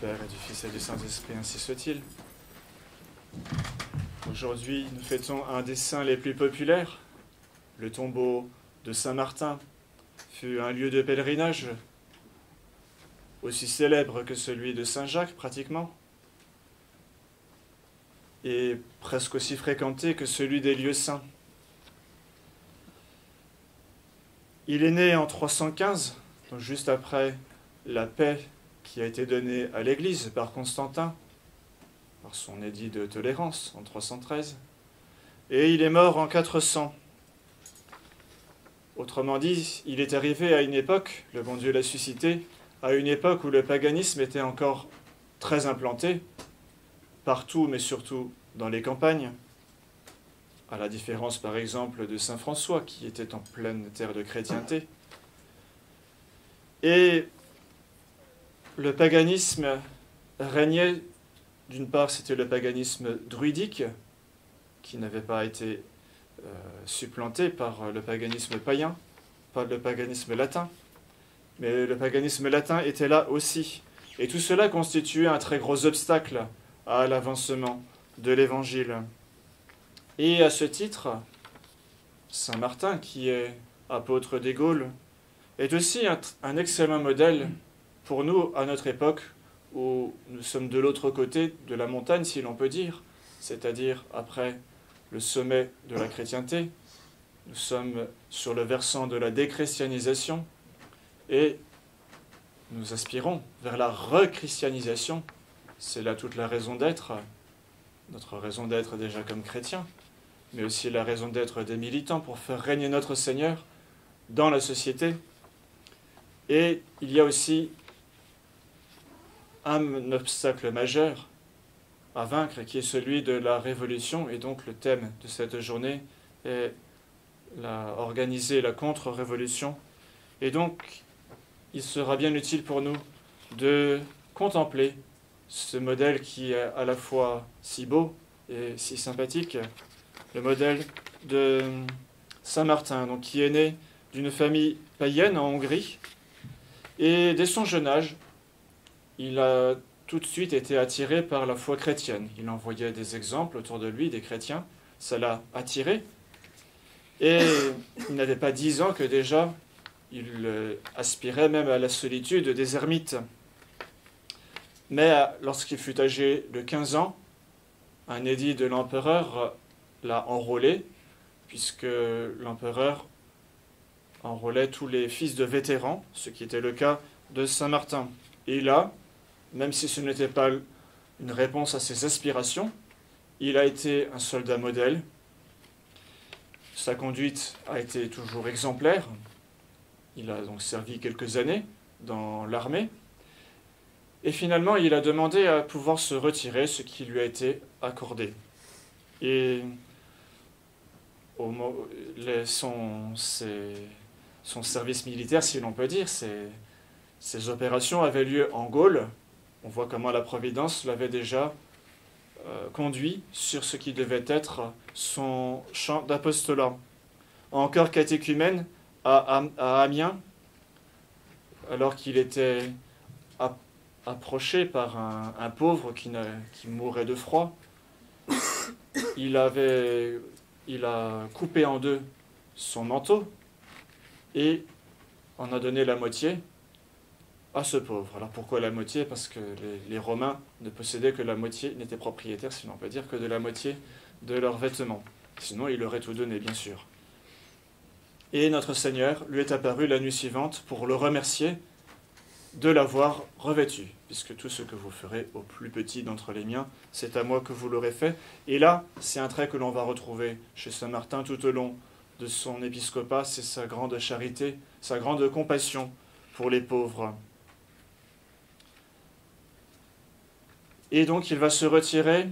Père et du Fils et du Saint-Esprit, ainsi soit-il. Aujourd'hui, nous fêtons un des saints les plus populaires. Le tombeau de Saint-Martin fut un lieu de pèlerinage aussi célèbre que celui de Saint-Jacques, pratiquement, et presque aussi fréquenté que celui des lieux saints. Il est né en 315, donc juste après la paix qui a été donnée à l'Église par Constantin, par son édit de tolérance en 313, et il est mort en 400. Autrement dit, il est arrivé à une époque, le bon Dieu l'a suscité, à une époque où le paganisme était encore très implanté, partout, mais surtout dans les campagnes, à la différence par exemple de Saint François, qui était en pleine terre de chrétienté. Et le paganisme régnait, d'une part c'était le paganisme druidique, qui n'avait pas été supplanté par le paganisme païen, pas le paganisme latin, mais le paganisme latin était là aussi. Et tout cela constituait un très gros obstacle à l'avancement de l'Évangile. Et à ce titre, Saint Martin, qui est apôtre des Gaules, est aussi un excellent modèle pour nous à notre époque, où nous sommes de l'autre côté de la montagne, si l'on peut dire, c'est-à-dire après le sommet de la chrétienté. Nous sommes sur le versant de la déchristianisation et nous aspirons vers la rechristianisation. C'est là toute la raison d'être, notre raison d'être déjà comme chrétiens, mais aussi la raison d'être des militants pour faire régner notre Seigneur dans la société. Et il y a aussi un obstacle majeur à vaincre qui est celui de la révolution, et donc le thème de cette journée est organiser la contre-révolution. Et donc il sera bien utile pour nous de contempler ce modèle qui est à la fois si beau et si sympathique, le modèle de Saint Martin, donc qui est né d'une famille païenne en Hongrie, et dès son jeune âge, il a tout de suite été attiré par la foi chrétienne. Il en voyait des exemples autour de lui, des chrétiens, ça l'a attiré, et il n'avait pas 10 ans que déjà il aspirait même à la solitude des ermites. Mais lorsqu'il fut âgé de 15 ans, un édit de l'empereur l'a enrôlé, puisque l'empereur enrôlait tous les fils de vétérans, ce qui était le cas de Saint Martin. Et là, même si ce n'était pas une réponse à ses aspirations, il a été un soldat modèle. Sa conduite a été toujours exemplaire. Il a donc servi quelques années dans l'armée. Et finalement, il a demandé à pouvoir se retirer, ce qui lui a été accordé. Et son service militaire, si l'on peut dire, ces opérations avaient lieu en Gaule. On voit comment la Providence l'avait déjà conduit sur ce qui devait être son champ d'apostolat. Encore catéchumène à Amiens, alors qu'il était approché par un pauvre qui mourait de froid, il a coupé en deux son manteau et en a donné la moitié à ce pauvre. Alors pourquoi la moitié? Parce que les Romains ne possédaient que la moitié, n'étaient propriétaires, si l'on peut dire, que de la moitié de leurs vêtements. Sinon, il aurait tout donné, bien sûr. Et notre Seigneur lui est apparu la nuit suivante pour le remercier de l'avoir revêtu, puisque tout ce que vous ferez au plus petit d'entre les miens, c'est à moi que vous l'aurez fait. Et là, c'est un trait que l'on va retrouver chez Saint Martin tout au long de son épiscopat, c'est sa grande charité, sa grande compassion pour les pauvres. Et donc il va se retirer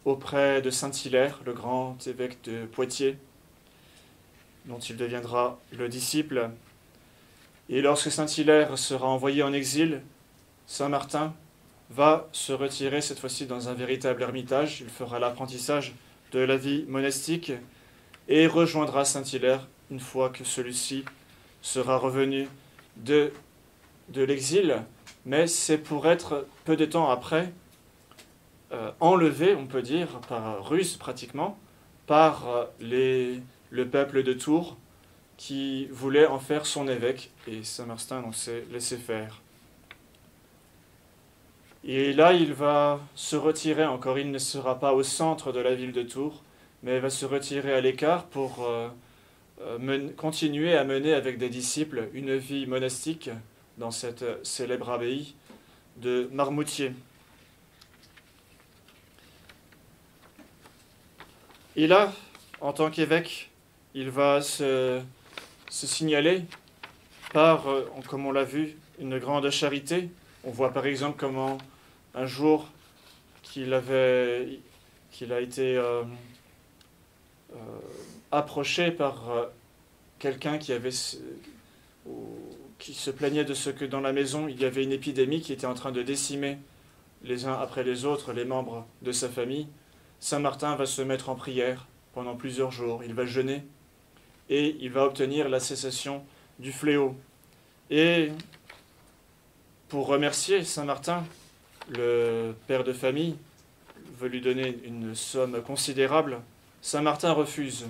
auprès de Saint-Hilaire, le grand évêque de Poitiers, dont il deviendra le disciple. Et lorsque Saint-Hilaire sera envoyé en exil, Saint Martin va se retirer cette fois-ci dans un véritable ermitage. Il fera l'apprentissage de la vie monastique et rejoindra Saint-Hilaire une fois que celui-ci sera revenu de l'exil mais c'est pour être peu de temps après enlevé, on peut dire, par ruse pratiquement, par le peuple de Tours qui voulait en faire son évêque, et Saint-Martin donc s'est laissé faire. Et là, il va se retirer encore, il ne sera pas au centre de la ville de Tours, mais il va se retirer à l'écart pour continuer à mener avec des disciples une vie monastique dans cette célèbre abbaye de Marmoutier. Et là, en tant qu'évêque, il va se signaler par, comme on l'a vu, une grande charité. On voit par exemple comment un jour qu'il a été approché par quelqu'un qui se plaignait de ce que dans la maison il y avait une épidémie qui était en train de décimer les uns après les autres les membres de sa famille. Saint Martin va se mettre en prière pendant plusieurs jours, il va jeûner et il va obtenir la cessation du fléau. Et pour remercier Saint Martin, le père de famille veut lui donner une somme considérable. Saint Martin refuse.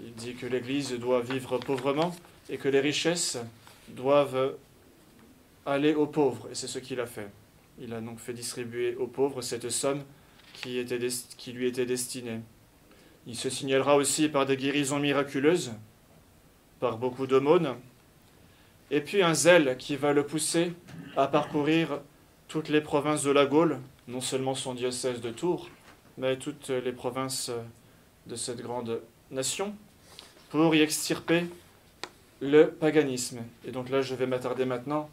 Il dit que l'Église doit vivre pauvrement et que les richesses doivent aller aux pauvres. Et c'est ce qu'il a fait. Il a donc fait distribuer aux pauvres cette somme qui lui était destinée. Il se signalera aussi par des guérisons miraculeuses, par beaucoup d'aumônes, et puis un zèle qui va le pousser à parcourir toutes les provinces de la Gaule, non seulement son diocèse de Tours, mais toutes les provinces de cette grande nation, pour y extirper le paganisme. Et donc là, je vais m'attarder maintenant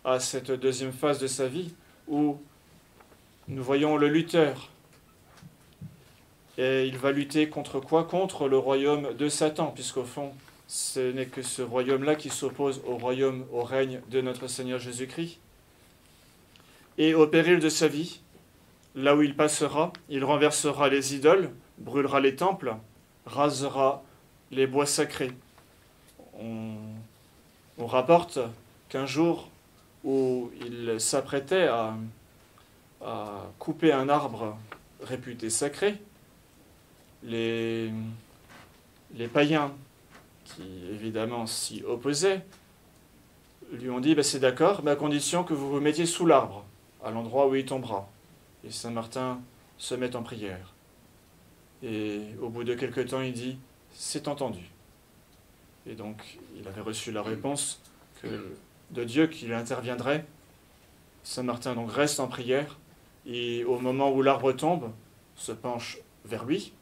à cette deuxième phase de sa vie, où nous voyons le lutteur. Et il va lutter contre quoi? Contre le royaume de Satan, puisqu'au fond, ce n'est que ce royaume-là qui s'oppose au règne de notre Seigneur Jésus-Christ. Et au péril de sa vie, là où il passera, il renversera les idoles, brûlera les temples, rasera les bois sacrés. On rapporte qu'un jour où il s'apprêtait à couper un arbre réputé sacré, les païens, qui évidemment s'y opposaient, lui ont dit c'est d'accord, mais à condition que vous vous mettiez sous l'arbre, à l'endroit où il tombera. Et Saint Martin se met en prière. Et au bout de quelque temps, il dit c'est entendu. Et donc, il avait reçu la réponse de Dieu qu'il interviendrait. Saint Martin donc reste en prière, et au moment où l'arbre tombe, se penche vers lui.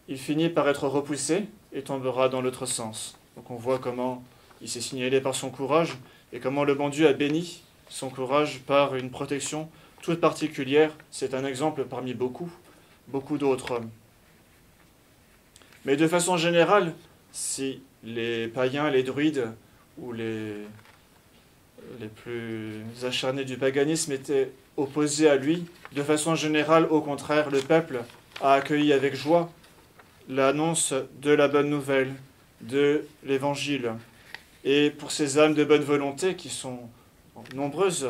Il finit par être repoussé et tombera dans l'autre sens. Donc on voit comment il s'est signalé par son courage et comment le bon Dieu a béni son courage par une protection toute particulière. C'est un exemple parmi beaucoup d'autres. Mais de façon générale, si les païens, les druides ou les plus acharnés du paganisme étaient opposés à lui, de façon générale, au contraire, le peuple a accueilli avec joie l'annonce de la bonne nouvelle, de l'Évangile. Et pour ces âmes de bonne volonté qui sont nombreuses,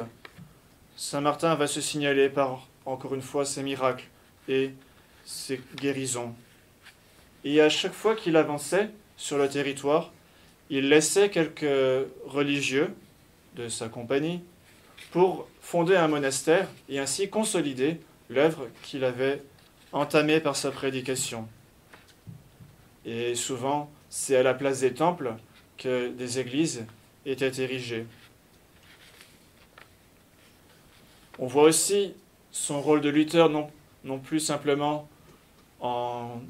Saint Martin va se signaler par, encore une fois, ses miracles et ses guérisons. Et à chaque fois qu'il avançait sur le territoire, il laissait quelques religieux de sa compagnie pour fonder un monastère et ainsi consolider l'œuvre qu'il avait entamée par sa prédication. Et souvent, c'est à la place des temples que des églises étaient érigées. On voit aussi son rôle de lutteur non plus simplement en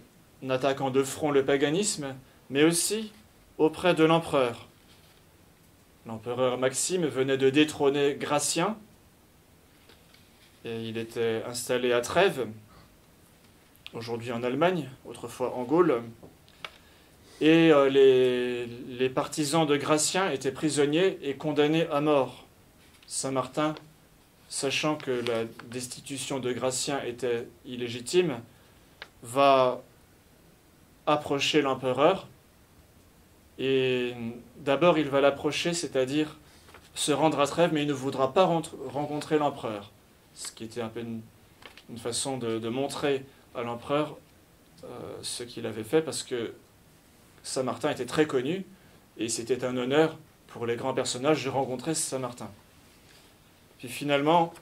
attaquant de front le paganisme, mais aussi auprès de l'empereur. L'empereur Maxime venait de détrôner Gratien, et il était installé à Trèves, aujourd'hui en Allemagne, autrefois en Gaule. Et les partisans de Gratien étaient prisonniers et condamnés à mort. Saint Martin, sachant que la destitution de Gratien était illégitime, va approcher l'empereur. Et d'abord, il va l'approcher, c'est-à-dire se rendre à Trèves, mais il ne voudra pas rencontrer l'empereur. Ce qui était un peu une façon de montrer à l'empereur ce qu'il avait fait, parce que Saint-Martin était très connu, et c'était un honneur pour les grands personnages de rencontrer Saint-Martin. Puis finalement,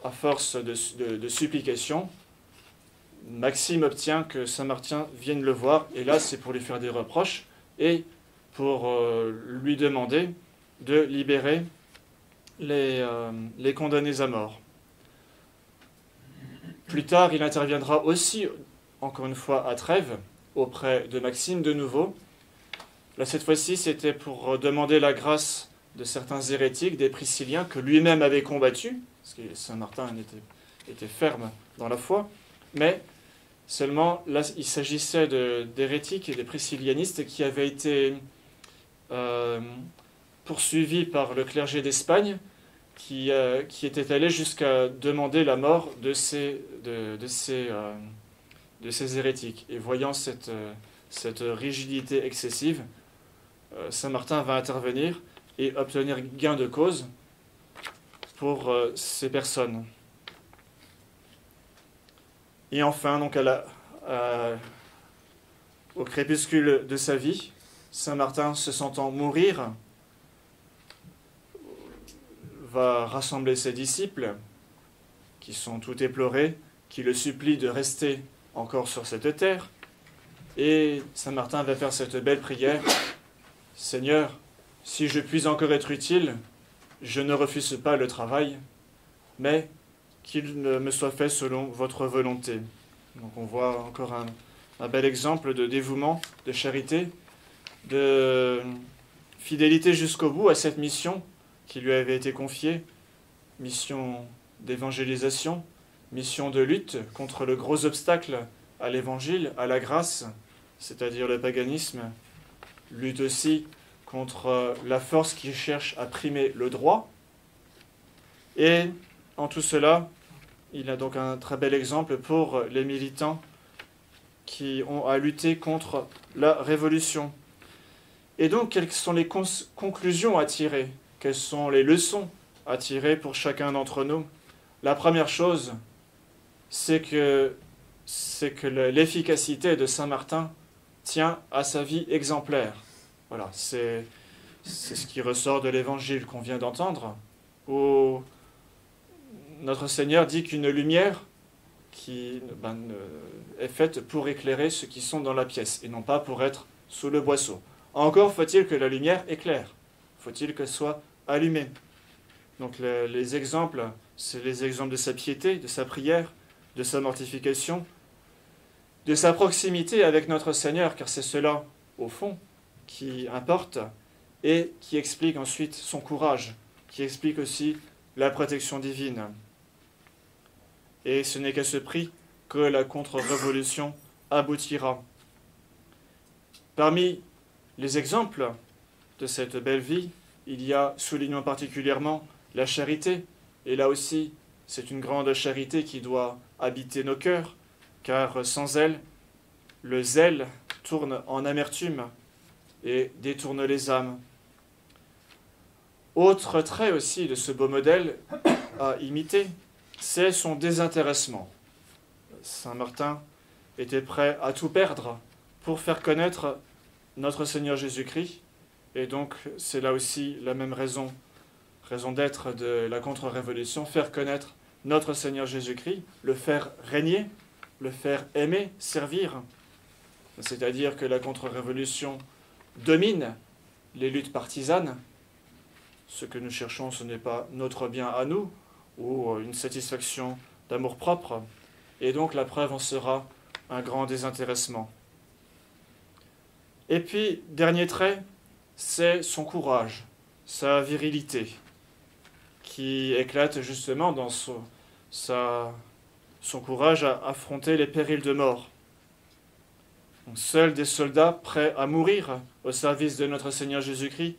à force de supplications, Maxime obtient que Saint-Martin vienne le voir, et là c'est pour lui faire des reproches, et pour lui demander de libérer les condamnés à mort. Plus tard, il interviendra aussi, encore une fois, à Trèves, auprès de Maxime de nouveau. Là, cette fois-ci, c'était pour demander la grâce de certains hérétiques, des Priscilliens, que lui-même avait combattus, parce que Saint-Martin était ferme dans la foi, mais seulement, là, il s'agissait d'hérétiques et des priscillianistes qui avaient été poursuivis par le clergé d'Espagne, qui était allé jusqu'à demander la mort de ces hérétiques. Et voyant cette rigidité excessive, Saint-Martin va intervenir et obtenir gain de cause pour ces personnes. Et enfin, donc au crépuscule de sa vie, Saint-Martin, se sentant mourir, va rassembler ses disciples, qui sont tout éplorés, qui le supplient de rester encore sur cette terre. Et Saint-Martin va faire cette belle prière: « Seigneur, si je puis encore être utile, je ne refuse pas le travail, mais qu'il me soit fait selon votre volonté. » Donc on voit encore un bel exemple de dévouement, de charité, de fidélité jusqu'au bout à cette mission qui lui avait été confiée, mission d'évangélisation, mission de lutte contre le gros obstacle à l'évangile, à la grâce, c'est-à-dire le paganisme, lutte aussi contre la force qui cherche à primer le droit. Et en tout cela, il a donc un très bel exemple pour les militants qui ont à lutter contre la révolution. Et donc, quelles sont les conclusions à tirer? Quelles sont les leçons à tirer pour chacun d'entre nous? La première chose, c'est que l'efficacité de Saint-Martin tient à sa vie exemplaire. Voilà, c'est ce qui ressort de l'évangile qu'on vient d'entendre, où notre Seigneur dit qu'une lumière est faite pour éclairer ceux qui sont dans la pièce, et non pas pour être sous le boisseau. Encore faut-il que la lumière éclaire, faut-il qu'elle soit allumée. Donc les exemples, c'est les exemples de sa piété, de sa prière, de sa mortification, de sa proximité avec notre Seigneur, car c'est cela, au fond, qui importe, et qui explique ensuite son courage, qui explique aussi la protection divine. Et ce n'est qu'à ce prix que la contre-révolution aboutira. Parmi les exemples de cette belle vie, il y a, soulignons particulièrement, la charité. Et là aussi, c'est une grande charité qui doit habiter nos cœurs, car sans elle, le zèle tourne en amertume et détourne les âmes. Autre trait aussi de ce beau modèle à imiter, c'est son désintéressement. Saint Martin était prêt à tout perdre pour faire connaître notre Seigneur Jésus-Christ, et donc c'est là aussi la même raison d'être de la contre-révolution, faire connaître notre Seigneur Jésus-Christ, le faire régner, le faire aimer, servir. C'est-à-dire que la contre-révolution domine les luttes partisanes. Ce que nous cherchons, ce n'est pas notre bien à nous, ou une satisfaction d'amour-propre, et donc la preuve en sera un grand désintéressement. Et puis, dernier trait, c'est son courage, sa virilité, qui éclate justement dans son courage à affronter les périls de mort. Donc, seuls des soldats prêts à mourir au service de notre Seigneur Jésus-Christ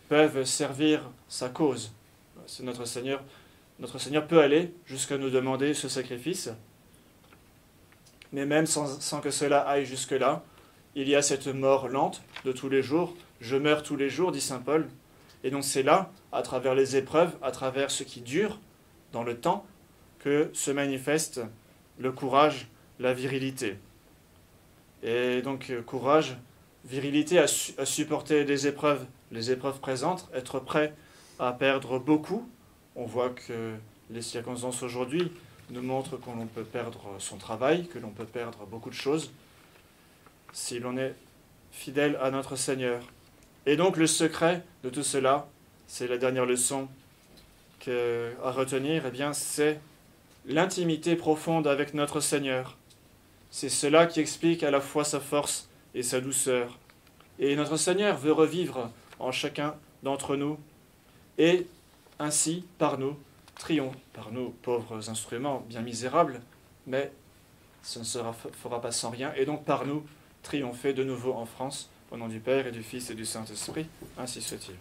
peuvent servir sa cause. C'est notre Seigneur peut aller jusqu'à nous demander ce sacrifice, mais même sans que cela aille jusque-là, il y a cette mort lente de tous les jours. Je meurs tous les jours, dit saint Paul, Et donc c'est là, à travers les épreuves, à travers ce qui dure dans le temps, que se manifeste le courage, la virilité. Et donc courage, virilité à supporter les épreuves présentes, être prêt à perdre beaucoup. On voit que les circonstances aujourd'hui nous montrent qu'on peut perdre son travail, que l'on peut perdre beaucoup de choses, si l'on est fidèle à notre Seigneur. Et donc le secret de tout cela, c'est la dernière leçon à retenir, eh bien, c'est l'intimité profonde avec notre Seigneur. C'est cela qui explique à la fois sa force et sa douceur. Et notre Seigneur veut revivre en chacun d'entre nous, et ainsi, par nous, par nous, pauvres instruments bien misérables, mais ce ne fera pas sans rien, et donc par nous, triompher de nouveau en France, au nom du Père et du Fils et du Saint-Esprit, ainsi soit-il.